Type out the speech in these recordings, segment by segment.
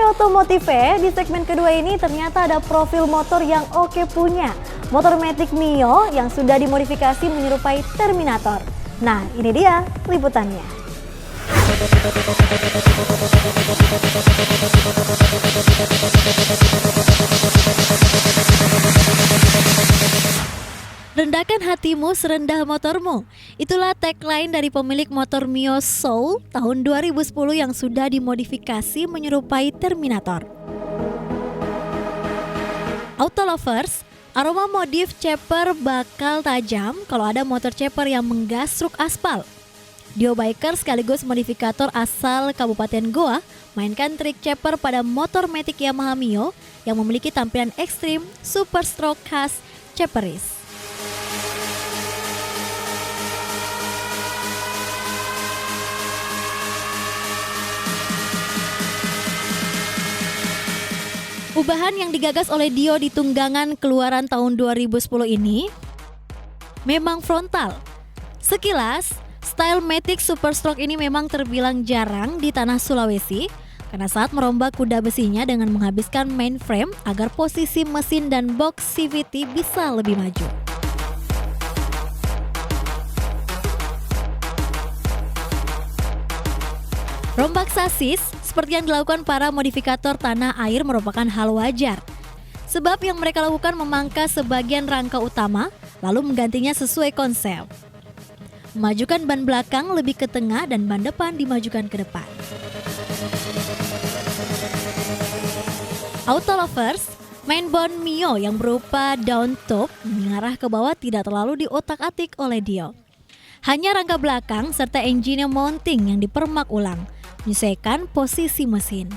otomotif di segmen kedua ini ternyata ada profil motor yang oke punya. Motor Matic Mio yang sudah dimodifikasi menyerupai Terminator. Nah, ini dia liputannya. Rendahkan hatimu serendah motormu. Itulah tagline dari pemilik motor Mio Soul tahun 2010 yang sudah dimodifikasi menyerupai Terminator. Auto lovers, aroma modif chopper bakal tajam kalau ada motor chopper yang menggasruk aspal. Dio biker sekaligus modifikator asal Kabupaten Goa mainkan trik chopper pada motor Matic Yamaha Mio yang memiliki tampilan ekstrim super stroke khas chopperis. Ubahan yang digagas oleh Dio di tunggangan keluaran tahun 2010 ini memang frontal. Sekilas, style Matic Super Stroke ini memang terbilang jarang di tanah Sulawesi karena saat merombak kuda besinya dengan menghabiskan mainframe agar posisi mesin dan box CVT bisa lebih maju. Rombak sasis seperti yang dilakukan para modifikator tanah air merupakan hal wajar. Sebab yang mereka lakukan memangkas sebagian rangka utama lalu menggantinya sesuai konsep. Memajukan ban belakang lebih ke tengah dan ban depan dimajukan ke depan. Auto lovers, mainboard Mio yang berupa down top mengarah ke bawah tidak terlalu diotak-atik oleh Dio. Hanya rangka belakang serta engine mounting yang dipermak ulang, menyesuaikan posisi mesin.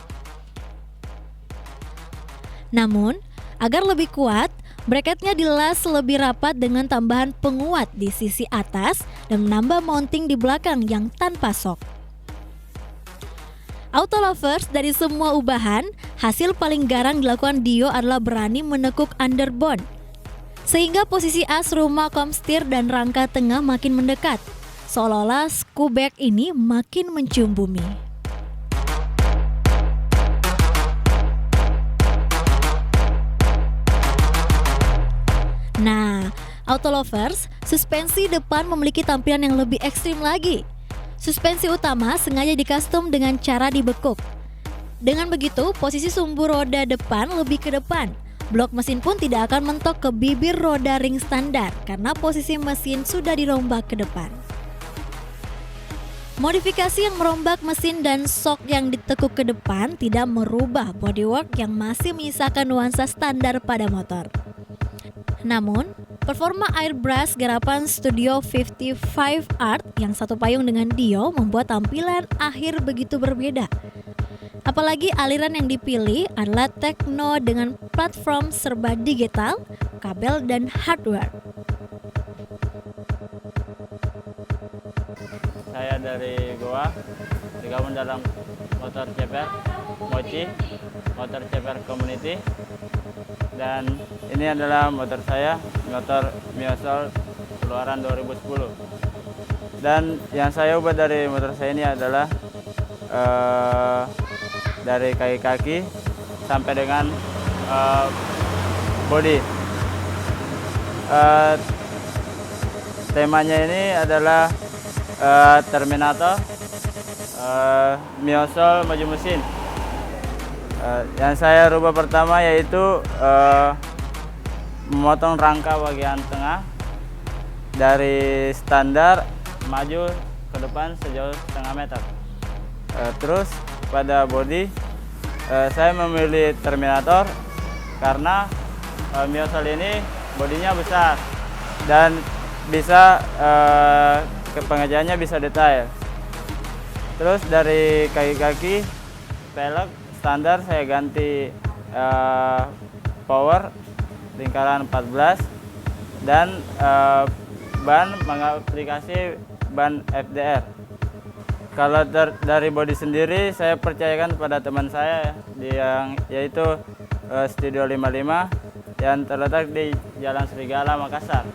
Namun, agar lebih kuat, bracketnya dilas lebih rapat dengan tambahan penguat di sisi atas dan menambah mounting di belakang yang tanpa sok. Auto lovers, dari semua ubahan, hasil paling garang dilakukan Dio adalah berani menekuk underbone. Sehingga posisi as rumah komstir dan rangka tengah makin mendekat, seolah-olah skubek ini makin mencium bumi. Nah, auto lovers, suspensi depan memiliki tampilan yang lebih ekstrim lagi. Suspensi utama sengaja dikastom dengan cara dibekuk. Dengan begitu, posisi sumbu roda depan lebih ke depan. Blok mesin pun tidak akan mentok ke bibir roda ring standar karena posisi mesin sudah dirombak ke depan. Modifikasi yang merombak mesin dan sok yang ditekuk ke depan tidak merubah bodywork yang masih menyisakan nuansa standar pada motor. Namun, performa airbrush garapan Studio 55 Art yang satu payung dengan Dio membuat tampilan akhir begitu berbeda. Apalagi aliran yang dipilih adalah techno dengan platform serba digital, kabel dan hardware. Saya dari Goa, digabung dalam motor ceper Mochi, motor ceper community. Dan ini adalah motor saya, motor Mio Soul keluaran 2010. Dan yang saya ubah dari motor saya ini adalah dari kaki-kaki sampai dengan bodi. Temanya ini adalah Terminator, Mio Soul maju mesin. Yang saya rubah pertama yaitu memotong rangka bagian tengah dari standar maju ke depan sejauh setengah meter. Terus pada bodi saya memilih Terminator karena Mio Soul ini bodinya besar dan bisa pengerjaannya bisa detail. Terus dari kaki-kaki pelek standar saya ganti power lingkaran 14 dan ban mengaplikasi ban FDR. Kalau dari bodi sendiri saya percayakan pada teman saya yang yaitu Studio 55 yang terletak di Jalan Serigala, Makassar.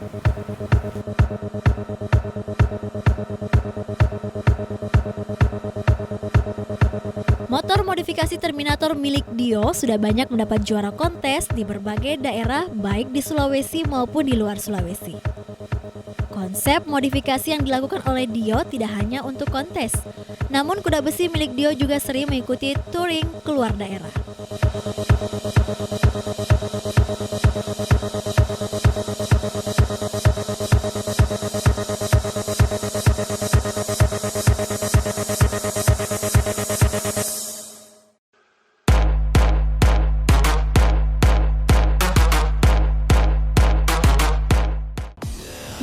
Motor Motor modifikasi Terminator milik Dio sudah banyak mendapat juara kontes di berbagai daerah baik di Sulawesi maupun di luar Sulawesi. Konsep modifikasi yang dilakukan oleh Dio tidak hanya untuk kontes, namun kuda besi milik Dio juga sering mengikuti touring keluar daerah.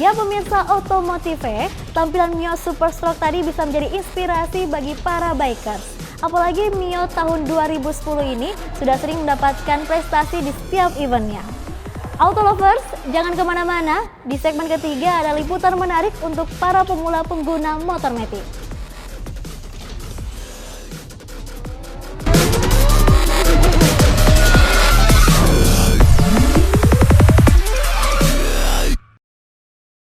Ya pemirsa Otomotive, tampilan Mio Super Stroke tadi bisa menjadi inspirasi bagi para bikers. Apalagi Mio tahun 2010 ini sudah sering mendapatkan prestasi di setiap eventnya. Auto lovers, jangan kemana-mana, di segmen ketiga ada liputan menarik untuk para pemula pengguna motor metik.